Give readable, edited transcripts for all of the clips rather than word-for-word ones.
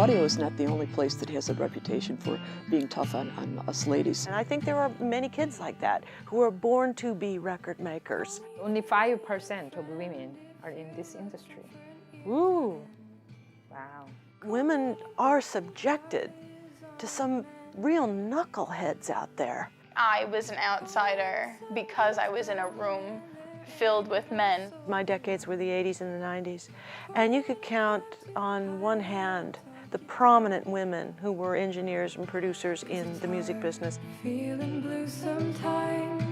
audio is not the only place that has a reputation for being tough on us ladies. And I think there are many kids like that who are born to be record makers. Only 5% of women are in this industry. Ooh. Wow. Women are subjected to some real knuckleheads out there. I was an outsider because I was in a room filled with men. My decades were the 80s and the 90s, and you could count on one hand the prominent women who were engineers and producers in the music business. Feeling blue sometimes.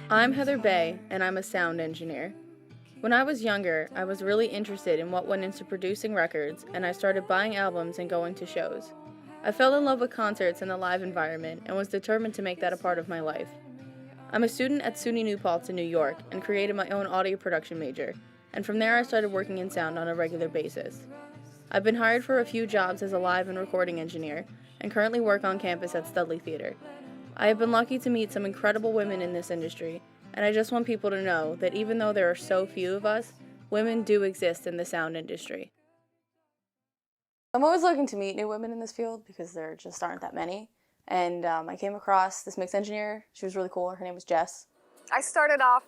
I'm Heather Bey, and I'm a sound engineer. When I was younger, I was really interested in what went into producing records, and I started buying albums and going to shows. I fell in love with concerts and the live environment and was determined to make that a part of my life. I'm a student at SUNY New Paltz in New York and created my own audio production major, and from there I started working in sound on a regular basis. I've been hired for a few jobs as a live and recording engineer, and currently work on campus at Studley Theater. I have been lucky to meet some incredible women in this industry, and I just want people to know that even though there are so few of us, women do exist in the sound industry. I'm always looking to meet new women in this field because there just aren't that many. And I came across this mix engineer. She was really cool. Her name was Jess. I started off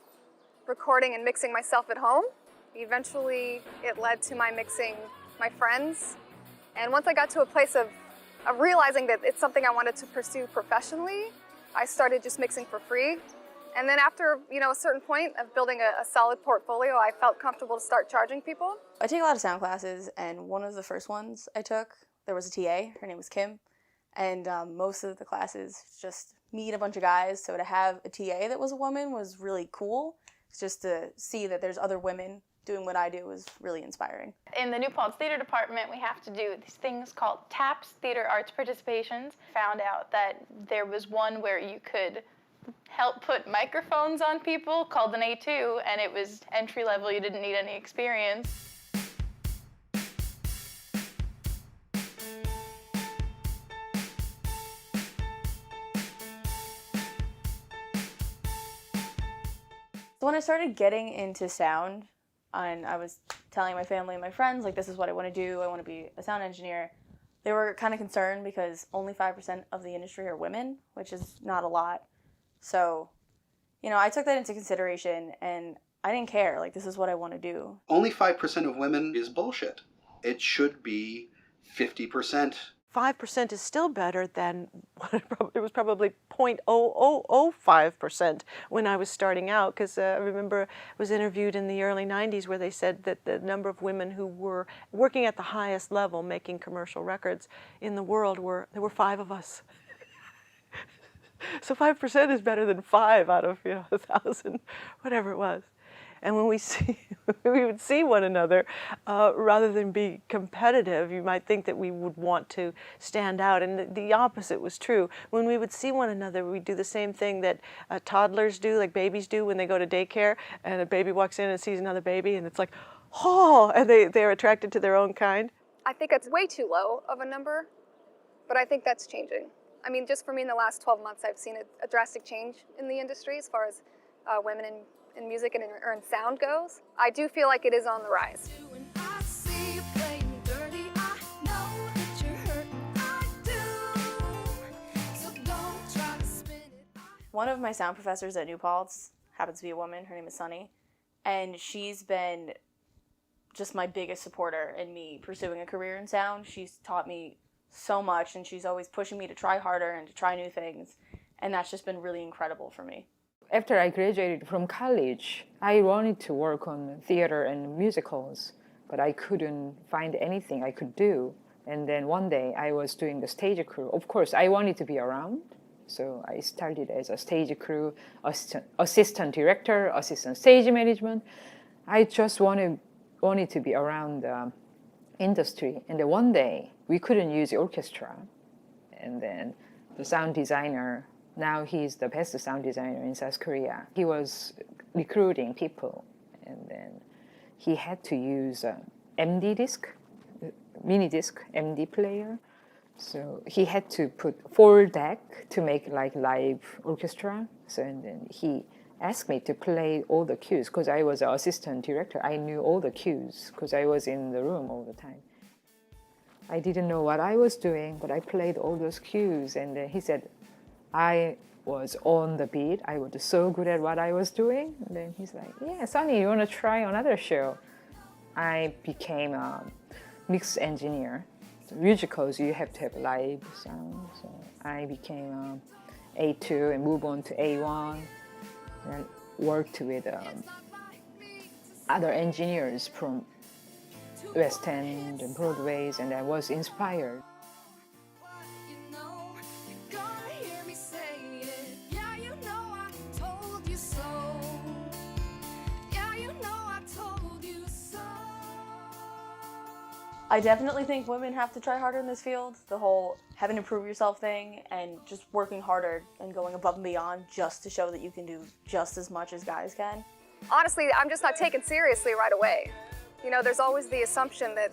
recording and mixing myself at home. Eventually, it led to my mixing my friends. And once I got to a place of realizing that it's something I wanted to pursue professionally, I started just mixing for free. And then after, a certain point of building a solid portfolio, I felt comfortable to start charging people. I take a lot of sound classes, and one of the first ones I took, there was a TA. Her name was Kim. And most of the classes just meet a bunch of guys. So to have a TA that was a woman was really cool. Just to see that there's other women doing what I do was really inspiring. In the New Paltz Theater Department, we have to do these things called TAPS, Theater Arts Participations. Found out that there was one where you could help put microphones on people called an A2, and it was entry level. You didn't need any experience. So when I started getting into sound, and I was telling my family and my friends, like, this is what I want to do, I want to be a sound engineer, they were kind of concerned because only 5% of the industry are women, which is not a lot. So, I took that into consideration, and I didn't care. Like, this is what I want to do. Only 5% of women is bullshit. It should be 50%. 5% is still better than it was probably 0.0005% when I was starting out, because I remember I was interviewed in the early 90s where they said that the number of women who were working at the highest level making commercial records in the world there were 5 of us. So 5% is better than 5 out of 1,000, whatever it was. And when we would see one another, rather than be competitive, you might think that we would want to stand out. And the opposite was true. When we would see one another, we'd do the same thing that toddlers do, like babies do when they go to daycare, and a baby walks in and sees another baby, and it's like, oh, and they're attracted to their own kind. I think it's way too low of a number, but I think that's changing. I mean, just for me in the last 12 months, I've seen a drastic change in the industry as far as women in music and in sound goes. I do feel like it is on the rise. One of my sound professors at New Paltz happens to be a woman. Her name is Sunny. And she's been just my biggest supporter in me pursuing a career in sound. She's taught me so much, and she's always pushing me to try harder and to try new things. And that's just been really incredible for me. After I graduated from college, I wanted to work on theater and musicals, but I couldn't find anything I could do. And then one day I was doing the stage crew. Of course, I wanted to be around, so I started as a stage crew, assistant director, assistant stage management. I just wanted to be around the industry. And then one day, we couldn't use the orchestra. And then the sound designer, now he's the best sound designer in South Korea. He was recruiting people, and then he had to use a MD disc, mini disc MD player. So he had to put 4 deck to make like live orchestra. So and then he asked me to play all the cues because I was an assistant director. I knew all the cues because I was in the room all the time. I didn't know what I was doing, but I played all those cues, and he said I was on the beat. I was so good at what I was doing. And then he's like, yeah, Sonny, you want to try another show? I became a mix engineer. So musicals, you have to have live sound. So I became A2 and moved on to A1. And I worked with other engineers from West End and Broadways, and I was inspired. I definitely think women have to try harder in this field. The whole having to prove yourself thing and just working harder and going above and beyond just to show that you can do just as much as guys can. Honestly, I'm just not taken seriously right away. You know, there's always the assumption that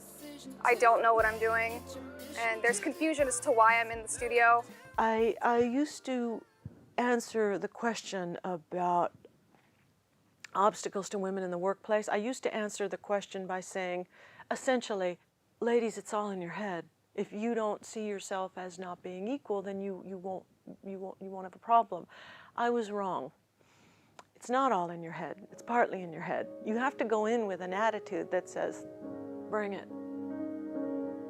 I don't know what I'm doing, and there's confusion as to why I'm in the studio. I used to answer the question about obstacles to women in the workplace. I used to answer the question by saying, essentially, ladies, it's all in your head. If you don't see yourself as not being equal, then you won't have a problem. I was wrong. It's not all in your head. It's partly in your head. You have to go in with an attitude that says, bring it.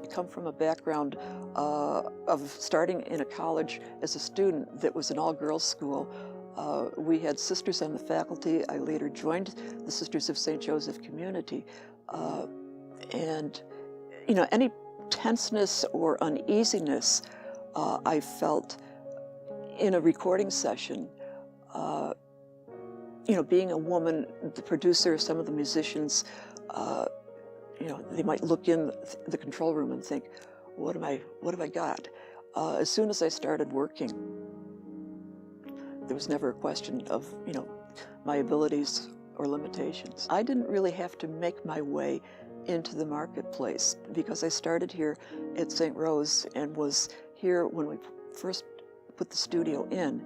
I come from a background of starting in a college as a student that was an all-girls school. We had sisters on the faculty. I later joined the Sisters of St. Joseph community. And, you know, any tenseness or uneasiness I felt in a recording session, you know, being a woman, the producer, some of the musicians, you know, they might look in the control room and think, what have I got? As soon as I started working, there was never a question of, you know, my abilities or limitations. I didn't really have to make my way into the marketplace because I started here at St. Rose and was here when we first put the studio in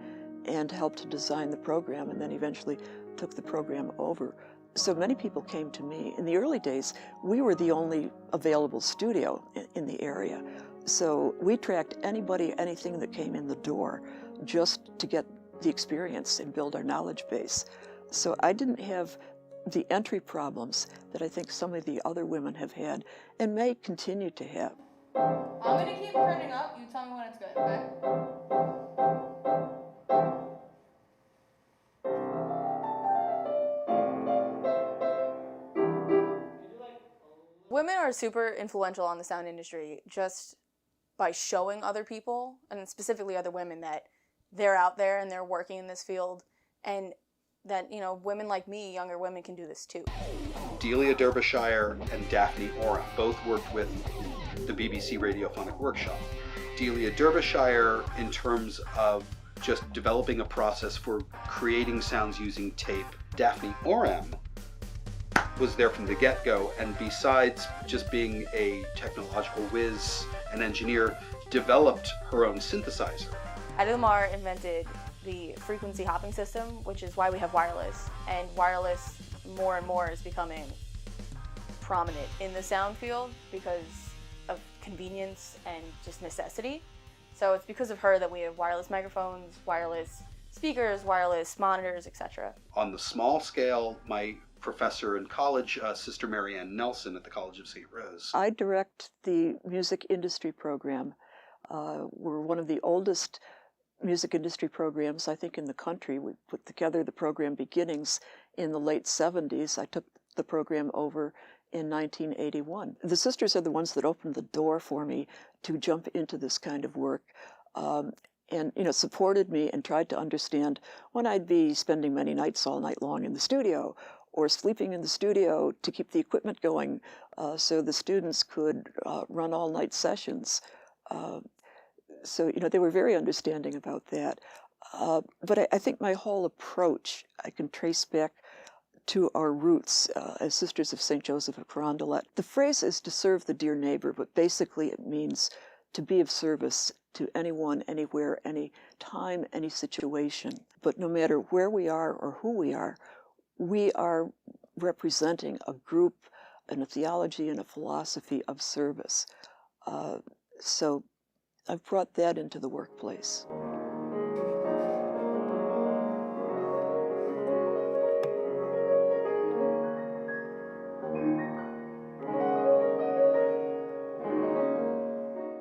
and helped to design the program, and then eventually took the program over. So many people came to me. In the early days, we were the only available studio in the area. So we tracked anybody, anything that came in the door just to get the experience and build our knowledge base. So I didn't have the entry problems that I think some of the other women have had and may continue to have. I'm gonna keep turning up. You tell me when it's good, okay? Women are super influential on the sound industry just by showing other people, and specifically other women, that they're out there and they're working in this field, and that, you know, women like me, younger women, can do this too. Delia Derbyshire and Daphne Oram both worked with the BBC Radiophonic Workshop. Delia Derbyshire in terms of just developing a process for creating sounds using tape. Daphne Oram was there from the get-go, and besides just being a technological whiz, an engineer, developed her own synthesizer. Lamar invented the frequency hopping system, which is why we have wireless. And wireless more and more is becoming prominent in the sound field because of convenience and just necessity. So it's because of her that we have wireless microphones, wireless speakers, wireless monitors, etc. On the small scale, my professor in college, Sister Marianne Nelson at the College of St. Rose. I direct the music industry program. We're one of the oldest music industry programs, I think, in the country. We put together the program beginnings in the late 70s. I took the program over in 1981. The sisters are the ones that opened the door for me to jump into this kind of work, and, you know, supported me and tried to understand when I'd be spending many nights all night long in the studio or sleeping in the studio to keep the equipment going so the students could run all-night sessions. So, you know, they were very understanding about that. But I think my whole approach, I can trace back to our roots as Sisters of St. Joseph of Carondelet. The phrase is to serve the dear neighbor, but basically it means to be of service to anyone, anywhere, any time, any situation. But no matter where we are or who we are representing a group and a theology and a philosophy of service. So I've brought that into the workplace.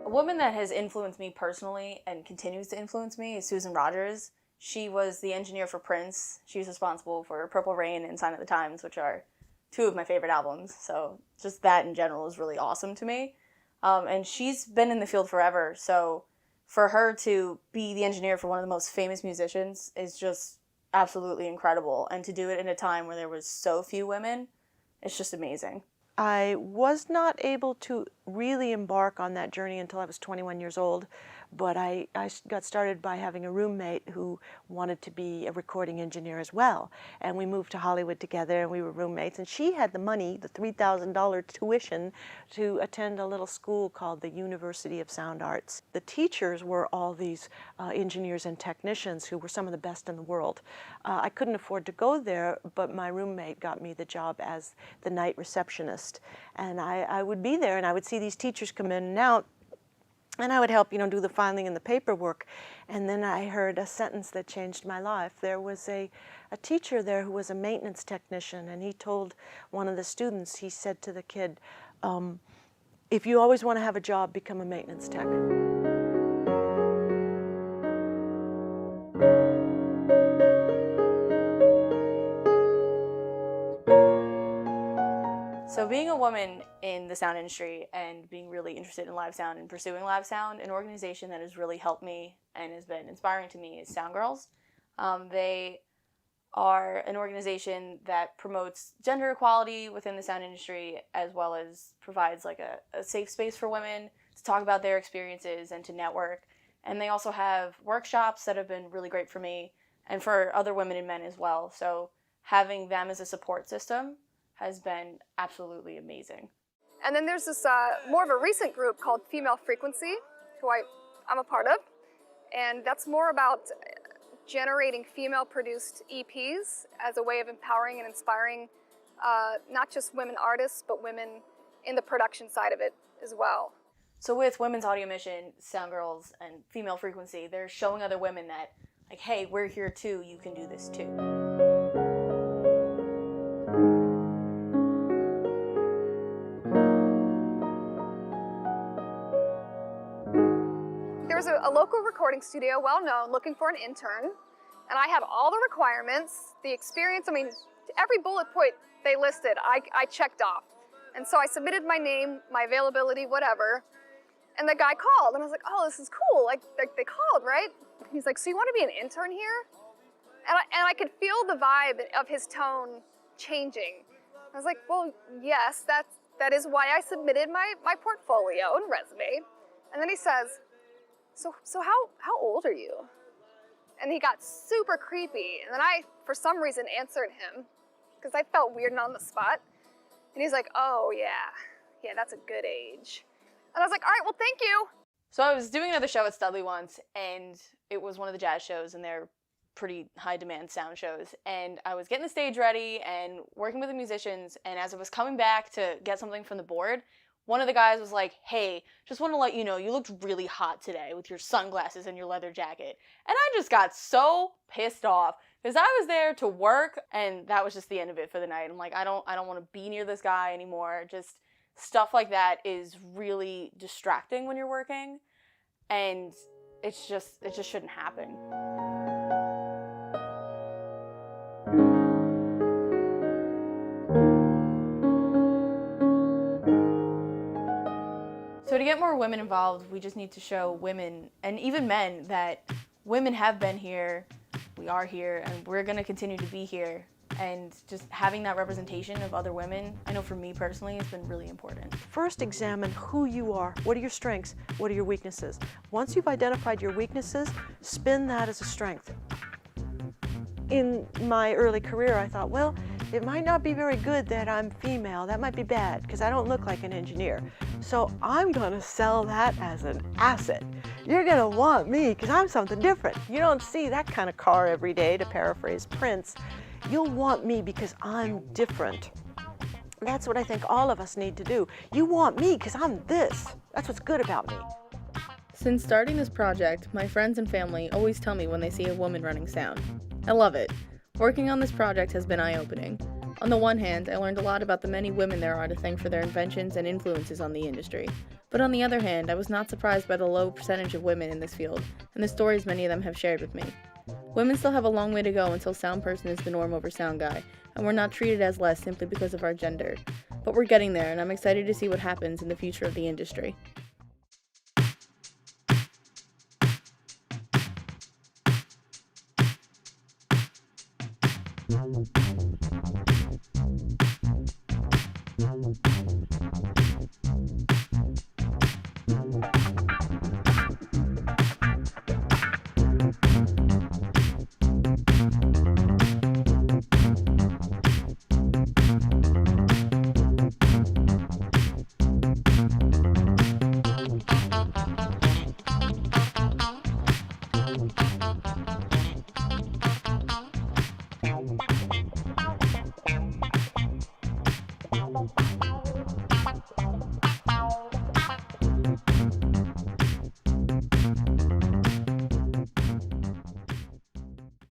A woman that has influenced me personally and continues to influence me is Susan Rogers. She was the engineer for Prince. She was responsible for Purple Rain and Sign of the Times, which are two of my favorite albums. So just that in general is really awesome to me. And she's been in the field forever. So for her to be the engineer for one of the most famous musicians is just absolutely incredible. And to do it in a time where there was so few women, it's just amazing. I was not able to really embark on that journey until I was 21 years old, but I got started by having a roommate who wanted to be a recording engineer as well. And we moved to Hollywood together and we were roommates. And she had the money, the $3,000 tuition, to attend a little school called the University of Sound Arts. The teachers were all these engineers and technicians who were some of the best in the world. I couldn't afford to go there, but my roommate got me the job as the night receptionist. And I would be there and I would see these teachers come in and out. And I would help, do the filing and the paperwork. And then I heard a sentence that changed my life. There was a teacher there who was a maintenance technician, and he told one of the students, he said to the kid, if you always want to have a job, become a maintenance tech. So being a woman in the sound industry and being really interested in live sound and pursuing live sound, an organization that has really helped me and has been inspiring to me is Sound Girls. They are an organization that promotes gender equality within the sound industry, as well as provides like a safe space for women to talk about their experiences and to network. And they also have workshops that have been really great for me and for other women and men as well. So having them as a support system has been absolutely amazing. And then there's this more of a recent group called Female Frequency, who I'm a part of. And that's more about generating female-produced EPs as a way of empowering and inspiring not just women artists, but women in the production side of it as well. So with Women's Audio Mission, Sound Girls, and Female Frequency, they're showing other women that, like, hey, we're here too, you can do this too. There's a local recording studio, well known, looking for an intern, and I have all the requirements, the experience. I mean, every bullet point they listed, I checked off. And so I submitted my name, my availability, whatever, and the guy called, and I was like, oh, this is cool, like they called, right? He's like, so you want to be an intern here? And I could feel the vibe of his tone changing. I was like, well, yes, that is why I submitted my portfolio and resume. And then he says, so how old are you? And he got super creepy. And then I, for some reason, answered him because I felt weird and on the spot. And he's like, oh, yeah, that's a good age. And I was like, all right, well, thank you. So I was doing another show at Studley once, and it was one of the jazz shows, and they're pretty high-demand sound shows. And I was getting the stage ready and working with the musicians, and as I was coming back to get something from the board, one of the guys was like, hey, just want to let you know, you looked really hot today with your sunglasses and your leather jacket. And I just got so pissed off because I was there to work, and that was just the end of it for the night. I'm like, I don't want to be near this guy anymore. Just stuff like that is really distracting when you're working, and it just shouldn't happen. So to get more women involved, we just need to show women, and even men, that women have been here, we are here, and we're going to continue to be here. And just having that representation of other women, I know for me personally, has been really important. First, examine who you are. What are your strengths? What are your weaknesses? Once you've identified your weaknesses, spin that as a strength. In my early career, I thought, well, it might not be very good that I'm female. That might be bad because I don't look like an engineer. So I'm gonna sell that as an asset. You're gonna want me because I'm something different. You don't see that kind of car every day, to paraphrase Prince. You'll want me because I'm different. That's what I think all of us need to do. You want me because I'm this. That's what's good about me. Since starting this project, my friends and family always tell me when they see a woman running sound. I love it. Working on this project has been eye-opening. On the one hand, I learned a lot about the many women there are to thank for their inventions and influences on the industry. But on the other hand, I was not surprised by the low percentage of women in this field, and the stories many of them have shared with me. Women still have a long way to go until sound person is the norm over sound guy, and we're not treated as less simply because of our gender. But we're getting there, and I'm excited to see what happens in the future of the industry.